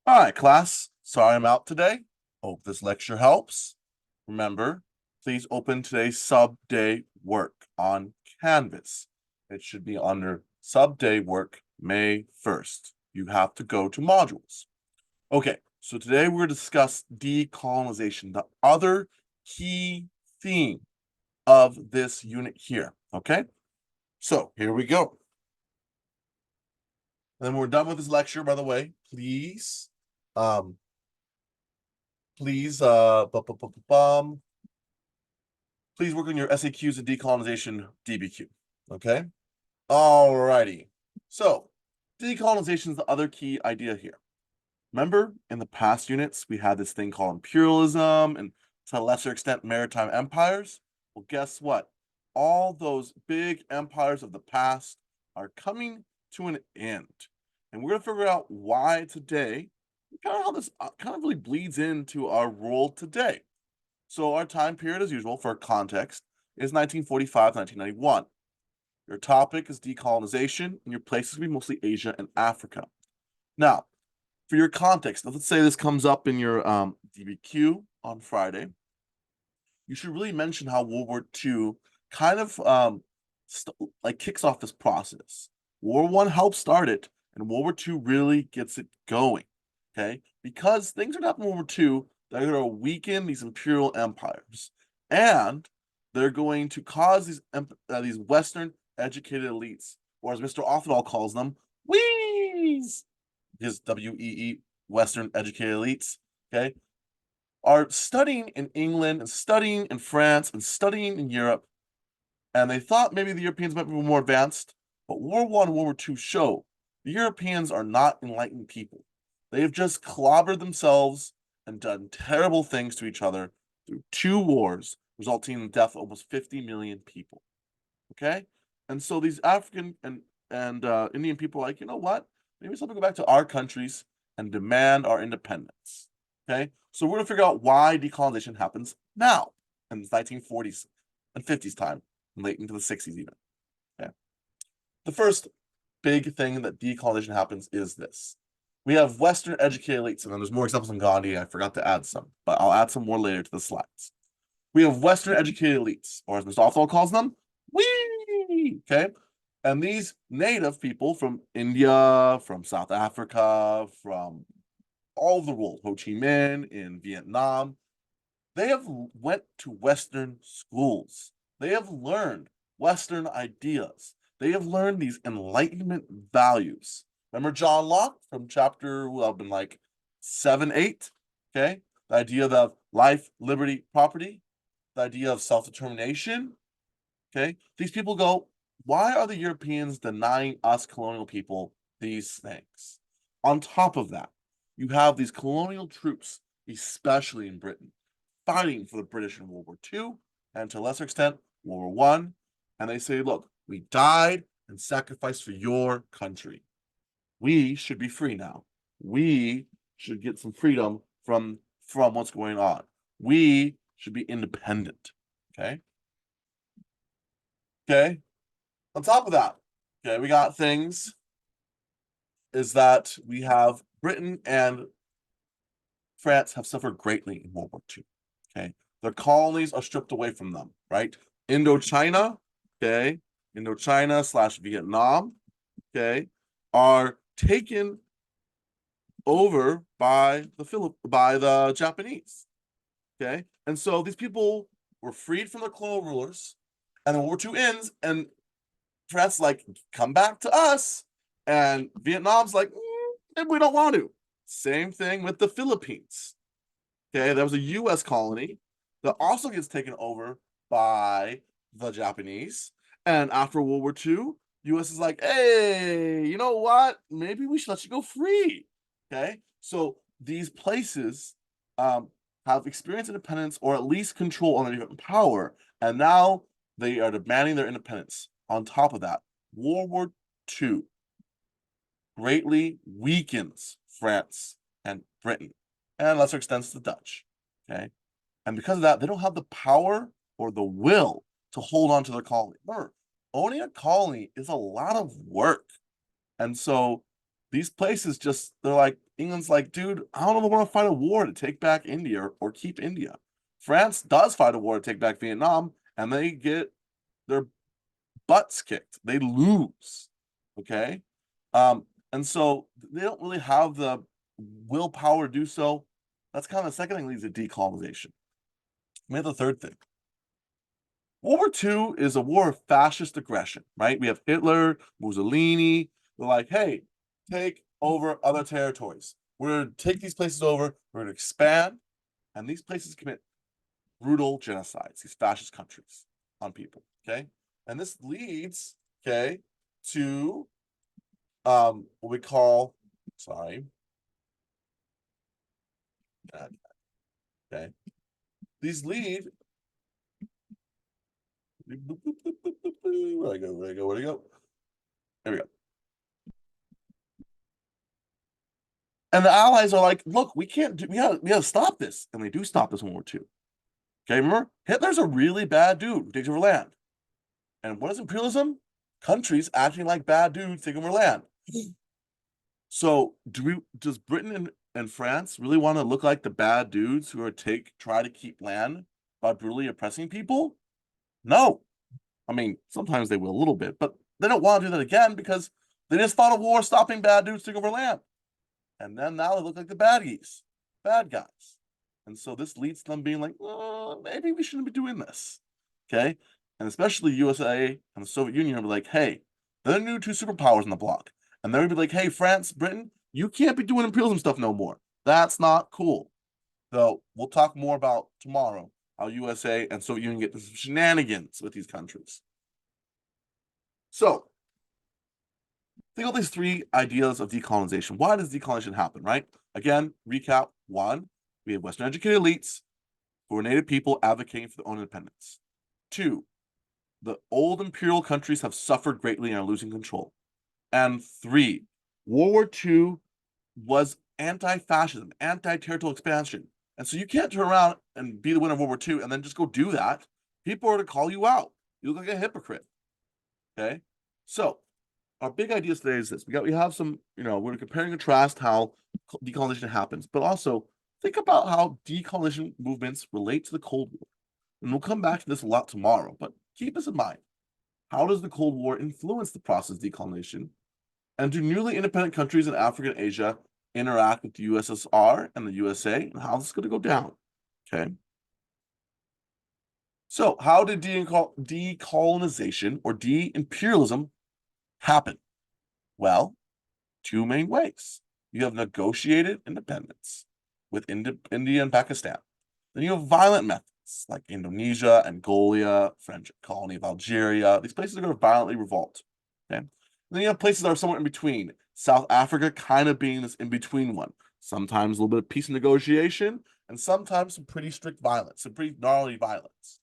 All right, class. Sorry I'm out today. Hope this lecture helps. Remember, please open today's sub-day work on Canvas. It should be under sub-day work May 1st. You have to go to modules. Okay, so today we're going to discuss decolonization, the other key theme of this unit here. Okay, so here we go. And then we're done with this lecture, by the way. Um, please, please work on your SAQs and decolonization DBQ. Okay. All righty. So, decolonization is the other key idea here. Remember, in the past units, we had this thing called imperialism and to a lesser extent, maritime empires. Well, guess what? All those big empires of the past are coming to an end. And we're going to figure out why today, kind of how this kind of really bleeds into our world today. So our time period, as usual, for context, is 1945 to 1991. Your topic is decolonization, and your place is going to be mostly Asia and Africa. Now, for your context, let's say this comes up in your DBQ on Friday. You should really mention how World War II kind of like kicks off this process. World War I helped start it, and World War II really gets it going. Okay, because things are happening in World War II that are going to weaken these imperial empires, and they're going to cause these Western educated elites, or as Mr. Othwell calls them, WEEs, his WEE, Western educated elites. Okay, are studying in England and studying in France and studying in Europe, and they thought maybe the Europeans might be more advanced, but World War I and World War II show the Europeans are not enlightened people. They have just clobbered themselves and done terrible things to each other through two wars, resulting in the death of almost 50 million people. Okay? And so these African and Indian people are like, you know what? Maybe it's time to go back to our countries and demand our independence. Okay? So we're going to figure out why decolonization happens now in the 1940s and 50s time, and late into the 60s even. Okay? The first big thing that decolonization happens is this. We have Western educated elites, and then there's more examples in Gandhi. I forgot to add some, but I'll add some more later to the slides. We have Western educated elites, or as Mr. Othwell calls them, we. Okay? And these native people from India, from South Africa, from all over the world, Ho Chi Minh in Vietnam, they have went to Western schools. They have learned Western ideas. They have learned these Enlightenment values. Remember John Locke from chapter, well, been like 7, 8, okay? The idea of life, liberty, property, the idea of self-determination, okay? These people go, why are the Europeans denying us colonial people these things? On top of that, you have these colonial troops, especially in Britain, fighting for the British in World War II, and to a lesser extent, World War I. And they say, look, we died and sacrificed for your country. We should be free now. We should get some freedom from what's going on. We should be independent. Okay. Okay. On top of that, okay, we got things is that we have Britain and France have suffered greatly in World War II. Okay. Their colonies are stripped away from them, right? Indochina, okay, Indochina / Vietnam, okay, are taken over by the Japanese. Okay. And so these people were freed from the colonial rulers, and then World War II ends, and France like, come back to us. And Vietnam's like, maybe we don't want to. Same thing with the Philippines. Okay, that was a US colony that also gets taken over by the Japanese. And after World War II, US is like, hey, you know what? Maybe we should let you go free. Okay, so these places have experienced independence or at least control on their power, and now they are demanding their independence. On top of that, World War II greatly weakens France and Britain, and lesser extents the Dutch. Okay, and because of that, they don't have the power or the will to hold on to their colony. Remember, owning a colony is a lot of work, and so these places just, they're like, England's like, dude, I don't know if I want to fight a war to take back India or keep India. France does fight a war to take back Vietnam, and they get their butts kicked. They lose. Okay. And so they don't really have the willpower to do so. That's kind of the second thing that leads to decolonization. We have the third thing. World War II is a war of fascist aggression, right? We have Hitler, Mussolini. They're like, hey, take over other territories. We're going to take these places over. We're going to expand. And these places commit brutal genocides, these fascist countries on people. Okay. And this leads, okay, to what we call, sorry. Okay. These lead. Where do I go? Where do I go? Where do I go? There we go. And the Allies are like, look, we can't do, we gotta stop this. And they do stop this in World War II. Okay, remember? Hitler's a really bad dude who takes over land. And what is imperialism? Countries acting like bad dudes taking over land. So does Britain and France really want to look like the bad dudes who are try to keep land by brutally oppressing people? No. I mean, sometimes they will a little bit, but they don't want to do that again because they just fought a war stopping bad dudes taking over land. And then now they look like the bad guys. And so this leads to them being like, maybe we shouldn't be doing this. Okay. And especially USA and the Soviet Union are like, hey, they're the new two superpowers in the bloc. And they're gonna be like, hey, France, Britain, you can't be doing imperialism stuff no more. That's not cool. So we'll talk more about tomorrow how USA and Soviet Union get some shenanigans with these countries. So think of these three ideas of decolonization. Why does decolonization happen, right? Again, recap. One, we have Western educated elites who are native people advocating for their own independence. Two, the old imperial countries have suffered greatly and are losing control. And three, World War II was anti-fascism, anti-territorial expansion. And so you can't turn around and be the winner of World War II and then just go do that. People are to call you out. You look like a hypocrite. Okay? So our big ideas today is this. We have some, we're comparing and contrast how decolonization happens, but also think about how decolonization movements relate to the Cold War. And we'll come back to this a lot tomorrow, but keep this in mind. How does the Cold War influence the process of decolonization? And do newly independent countries in Africa and Asia interact with the USSR and the USA? And how's this going to go down? Okay. So how did decolonization or de-imperialism happen? Well, two main ways. You have negotiated independence with India and Pakistan. Then you have violent methods like Indonesia, Angola, French colony of Algeria. These places are going to violently revolt. Okay. And then you have places that are somewhere in between. South Africa kind of being this in-between one. Sometimes a little bit of peace and negotiation, and sometimes some pretty strict violence, some pretty gnarly violence.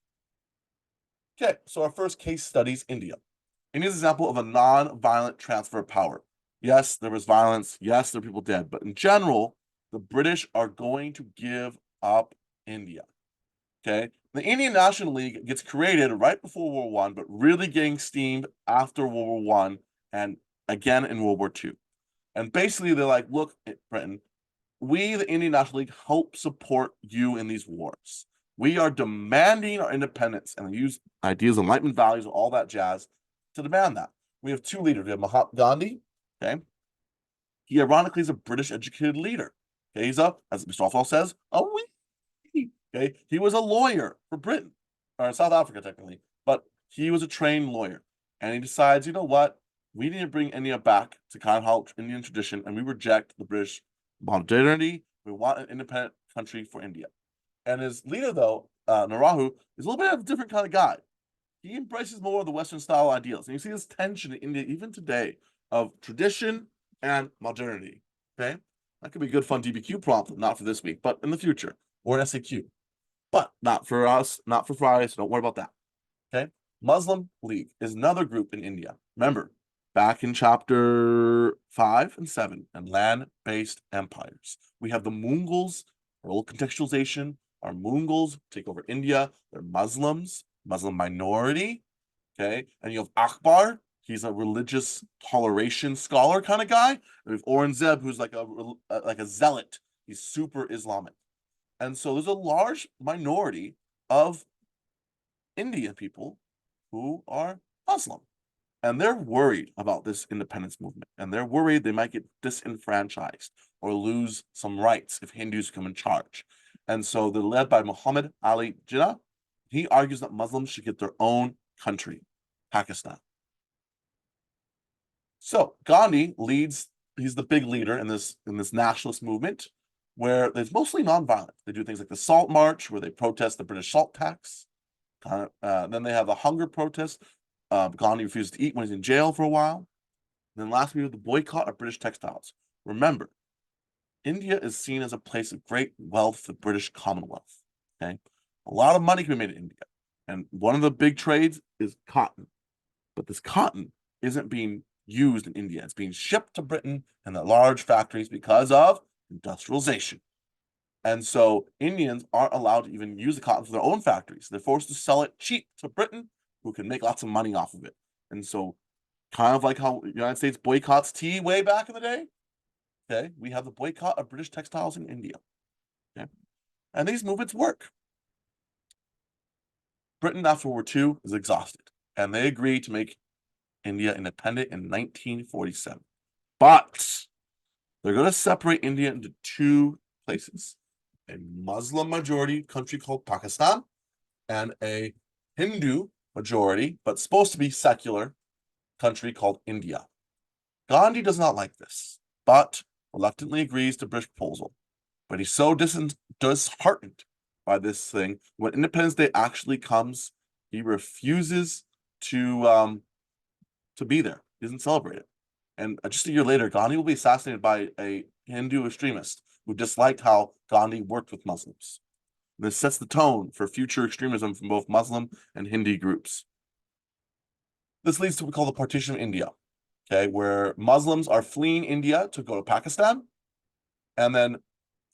Okay, so our first case study is India. India's an example of a non-violent transfer of power. Yes, there was violence. Yes, there were people dead. But in general, the British are going to give up India. Okay. The Indian National League gets created right before World War I, but really getting steamed after World War I and again in World War II. And basically, they're like, look, Britain, we, the Indian National League, help support you in these wars. We are demanding our independence, and they use ideas, Enlightenment values, all that jazz to demand that. We have two leaders. We have Mahatma Gandhi. Okay. He ironically is a British educated leader. Okay. He's as Mr. Offal says, a wee. Okay. He was a lawyer for Britain, or South Africa, technically, but he was a trained lawyer. And he decides, you know what? We need to bring India back to kind of how Indian tradition, and we reject the British modernity. We want an independent country for India. And his leader, though, Narahu, is a little bit of a different kind of guy. He embraces more of the Western style ideals. And you see this tension in India, even today, of tradition and modernity. Okay. That could be a good, fun DBQ prompt, not for this week, but in the future, or an SAQ. But not for us, not for Friday, so don't worry about that. Okay. Muslim League is another group in India. Remember, back in chapter 5 and 7, and land-based empires, we have the Mongols. For a little contextualization, our Mongols take over India. They're Muslims, Muslim minority. Okay. And you have Akbar. He's a religious toleration scholar kind of guy. And we have Aurangzeb, who's like a zealot. He's super Islamic. And so there's a large minority of Indian people who are Muslim. And they're worried about this independence movement. And they're worried they might get disenfranchised or lose some rights if Hindus come in charge. And so they're led by Muhammad Ali Jinnah. He argues that Muslims should get their own country, Pakistan. So Gandhi leads, he's the big leader in this nationalist movement, where it's mostly nonviolent. They do things like the Salt March, where they protest the British salt tax. Then they have the hunger protest. Gandhi refuses to eat when he's in jail for a while. And then last, we have the boycott of British textiles. Remember, India is seen as a place of great wealth for the British Commonwealth. Okay, a lot of money can be made in India, and one of the big trades is cotton. But this cotton isn't being used in India; it's being shipped to Britain and the large factories because of industrialization. And so Indians aren't allowed to even use the cotton for their own factories. They're forced to sell it cheap to Britain, who can make lots of money off of it. And so, kind of like how the United States boycotts tea way back in the day, okay, we have the boycott of British textiles in India. Okay, and these movements work. Britain after World War II is exhausted, and they agree to make India independent in 1947. But they're going to separate India into two places: a Muslim majority country called Pakistan and a Hindu majority, but supposed to be secular country called India. Gandhi does not like this, but reluctantly agrees to British proposal. But he's so disheartened by this thing. When Independence Day actually comes, he refuses to be there. He doesn't celebrate it. And just a year later, Gandhi will be assassinated by a Hindu extremist who disliked how Gandhi worked with Muslims. This sets the tone for future extremism from both Muslim and Hindi groups. This leads to what we call the partition of India, okay, where Muslims are fleeing India to go to Pakistan, and then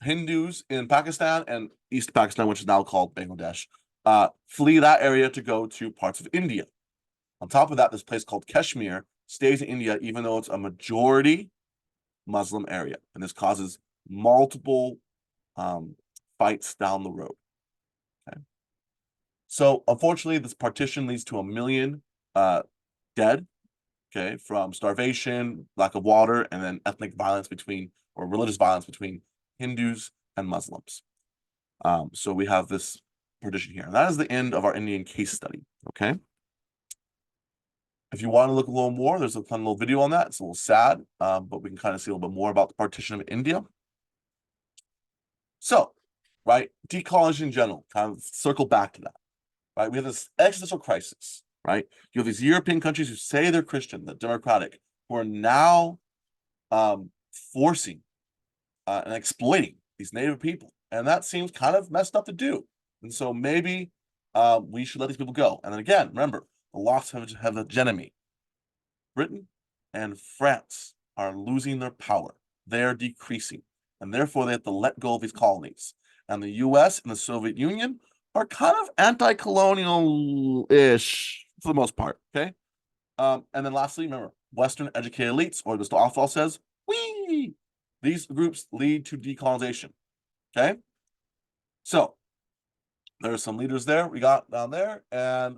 Hindus in Pakistan and East Pakistan, which is now called Bangladesh, flee that area to go to parts of India. On top of that, this place called Kashmir stays in India, even though it's a majority Muslim area. And this causes multiple fights down the road. Okay. So unfortunately, this partition leads to 1 million dead, okay, from starvation, lack of water, and then ethnic violence between, or religious violence between Hindus and Muslims. So we have this partition here. And that is the end of our Indian case study, okay? If you want to look a little more, there's a fun little video on that. It's a little sad, but we can kind of see a little bit more about the partition of India. So, right, decolonization in general, kind of circle back to that, right? We have this existential crisis, right? You have these European countries who say they're Christian, they're democratic, who are now forcing and exploiting these native people. And that seems kind of messed up to do. And so maybe we should let these people go. And then again, remember, the loss have a hegemony. Britain and France are losing their power. They're decreasing. And therefore, they have to let go of these colonies. And the US and the Soviet Union are kind of anti-colonial-ish for the most part, okay? And then lastly, remember, Western educated elites, or Mr. Offal says, wee! These groups lead to decolonization, okay? So, there's some leaders there we got down there, and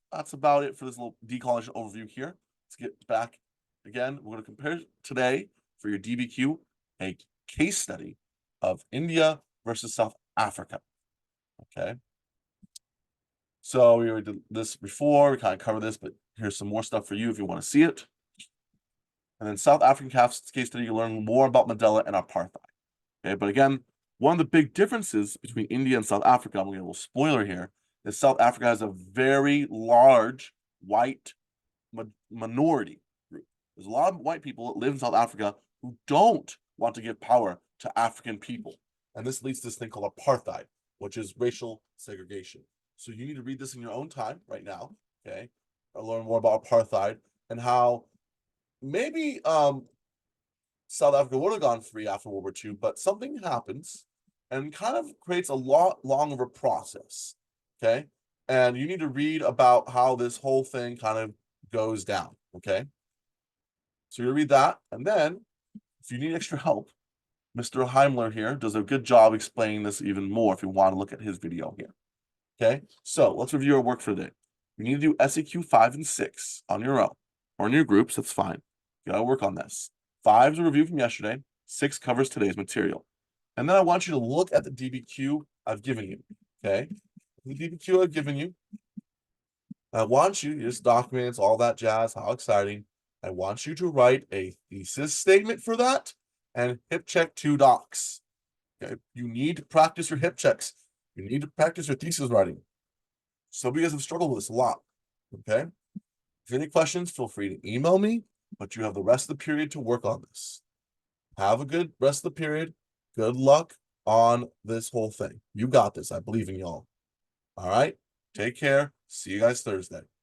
that's about it for this little decolonization overview here. Let's get back again. We're going to compare today for your DBQ a case study of India versus South Africa. Okay. So we already did this before. We kind of covered this, but here's some more stuff for you if you want to see it. And then South African case study, you learn more about Mandela and apartheid. Okay, but again, one of the big differences between India and South Africa, I'm going to get a little spoiler here, is South Africa has a very large white minority group. There's a lot of white people that live in South Africa who don't want to give power to African people. And this leads to this thing called apartheid, which is racial segregation. So you need to read this in your own time right now, okay? I'll learn more about apartheid and how maybe South Africa would have gone free after World War II, but something happens and kind of creates a lot longer of a process, okay? And you need to read about how this whole thing kind of goes down, Okay. So you read that, and then if you need extra help, Mr. Heimler here does a good job explaining this even more if you want to look at his video here. Okay, so let's review our work for the day. You need to do SAQ 5 and 6 on your own or in your groups. That's fine. You gotta work on this. 5 is a review from yesterday. 6 covers today's material. And then I want you to look at the DBQ I've given you. Okay, the DBQ I've given you. I want you, just documents, all that jazz, how exciting. I want you to write a thesis statement for that and hip check 2 docs. Okay, you need to practice your hip checks. You need to practice your thesis writing. Some of you guys have struggled with this a lot. Okay. If you have any questions, feel free to email me, but you have the rest of the period to work on this. Have a good rest of the period. Good luck on this whole thing. You got this. I believe in y'all. All right. Take care. See you guys Thursday.